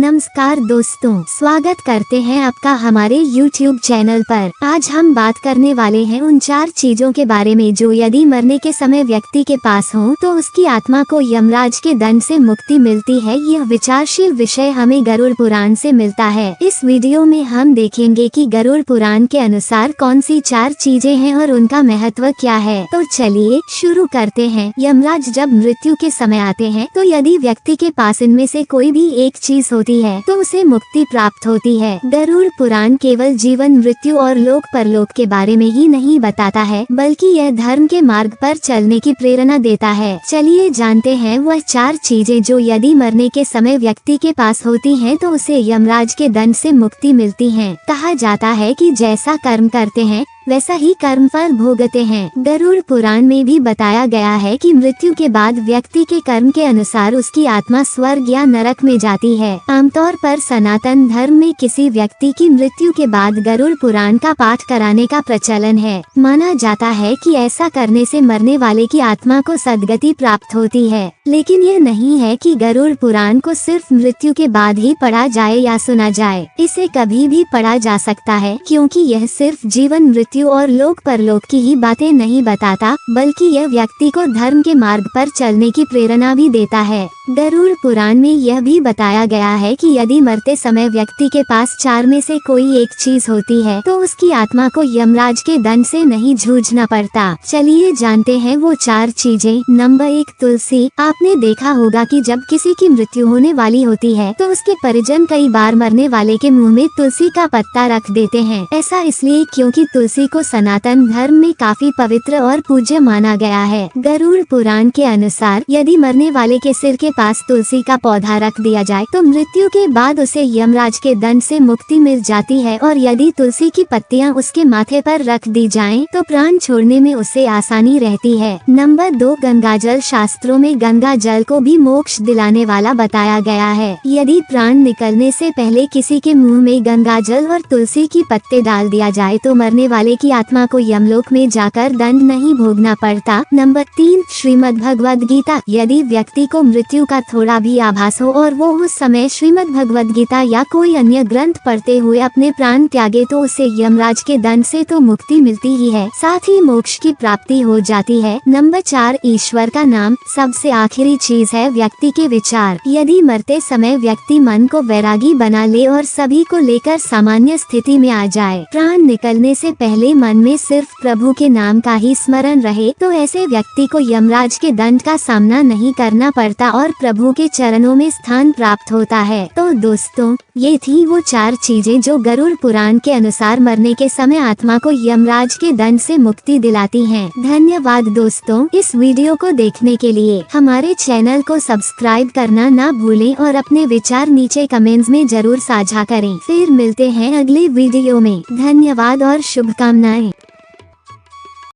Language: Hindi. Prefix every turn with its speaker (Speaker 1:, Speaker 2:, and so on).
Speaker 1: नमस्कार दोस्तों, स्वागत करते हैं आपका हमारे YouTube चैनल पर। आज हम बात करने वाले हैं उन 4 चीजों के बारे में जो यदि मरने के समय व्यक्ति के पास हो तो उसकी आत्मा को यमराज के दंड से मुक्ति मिलती है। यह विचारशील विषय हमें गरुड़ पुराण से मिलता है। इस वीडियो में हम देखेंगे कि गरुड़ पुराण के अनुसार कौन सी 4 चीजें हैं और उनका महत्व क्या है। तो चलिए शुरू करते हैं। यमराज जब मृत्यु के समय आते हैं तो यदि व्यक्ति के पास इनमें से कोई भी एक चीज होती है तो उसे मुक्ति प्राप्त होती है। गरुड़ पुराण केवल जीवन, मृत्यु और लोक परलोक के बारे में ही नहीं बताता है, बल्कि यह धर्म के मार्ग पर चलने की प्रेरणा देता है। चलिए जानते हैं वह 4 चीजें जो यदि मरने के समय व्यक्ति के पास होती हैं तो उसे यमराज के दंड से मुक्ति मिलती है। कहा जाता है कि जैसा कर्म करते हैं वैसा ही कर्म फल भोगते हैं। गरुड़ पुराण में भी बताया गया है कि मृत्यु के बाद व्यक्ति के कर्म के अनुसार उसकी आत्मा स्वर्ग या नरक में जाती है। आमतौर पर सनातन धर्म में किसी व्यक्ति की मृत्यु के बाद गरुड़ पुराण का पाठ कराने का प्रचलन है। माना जाता है कि ऐसा करने से मरने वाले की आत्मा को सद्गति प्राप्त होती है। लेकिन यह नहीं है कि गरुड़ पुराण को सिर्फ मृत्यु के बाद ही पढ़ा जाए या सुना जाए। इसे कभी भी पढ़ा जा सकता है, क्योंकि यह सिर्फ जीवन, मृत्यु और लोक परलोक की ही बातें नहीं बताता, बल्कि यह व्यक्ति को धर्म के मार्ग पर चलने की प्रेरणा भी देता है। गरुड़ पुराण में यह भी बताया गया है कि यदि मरते समय व्यक्ति के पास 4 में से कोई एक चीज होती है तो उसकी आत्मा को यमराज के दंड से नहीं जूझना पड़ता। चलिए जानते हैं वो 4 चीजें। नंबर 1, तुलसी। आपने देखा होगा कि जब किसी की मृत्यु होने वाली होती है तो उसके परिजन कई बार मरने वाले के मुंह में तुलसी का पत्ता रख देते हैं। ऐसा इसलिए क्योंकि तुलसी को सनातन धर्म में काफी पवित्र और पूज्य माना गया है। गरुड़ पुराण के अनुसार यदि मरने वाले के सिर के पास तुलसी का पौधा रख दिया जाए तो मृत्यु के बाद उसे यमराज के दंड से मुक्ति मिल जाती है, और यदि तुलसी की पत्तियां उसके माथे पर रख दी जाएं तो प्राण छोड़ने में उसे आसानी रहती है। नंबर 2, गंगाजल। शास्त्रों में गंगा जल को भी मोक्ष दिलाने वाला बताया गया है। यदि प्राण निकलने से पहले किसी के मुंह में गंगाजल और तुलसी की पत्ते डाल दिया जाए तो मरने वाले की आत्मा को यमलोक में जाकर दंड नहीं भोगना पड़ता। नंबर 3, श्रीमद् भगवद गीता। यदि व्यक्ति को मृत्यु का थोड़ा भी आभास हो और वो उस समय श्रीमद् भगवद गीता या कोई अन्य ग्रंथ पढ़ते हुए अपने प्राण त्यागे तो उसे यमराज के दंड से तो मुक्ति मिलती ही है, साथ ही मोक्ष की प्राप्ति हो जाती है। नंबर 4, ईश्वर का नाम। सबसे आखिरी चीज है व्यक्ति के विचार। यदि मरते समय व्यक्ति मन को वैरागी बना ले और सभी को लेकर सामान्य स्थिति में आ जाए, प्राण निकलने से पहले मन में सिर्फ प्रभु के नाम का ही स्मरण रहे, तो ऐसे व्यक्ति को यमराज के दंड का सामना नहीं करना पड़ता और प्रभु के चरणों में स्थान प्राप्त होता है। तो दोस्तों, ये थी वो 4 चीजें जो गरुड़ पुराण के अनुसार मरने के समय आत्मा को यमराज के दंड से मुक्ति दिलाती हैं। धन्यवाद दोस्तों इस वीडियो को देखने के लिए। हमारे चैनल को सब्सक्राइब करना ना भूलें और अपने विचार नीचे कमेंट्स में जरूर साझा करें। फिर मिलते हैं अगले वीडियो में। धन्यवाद और शुभकामनाएं।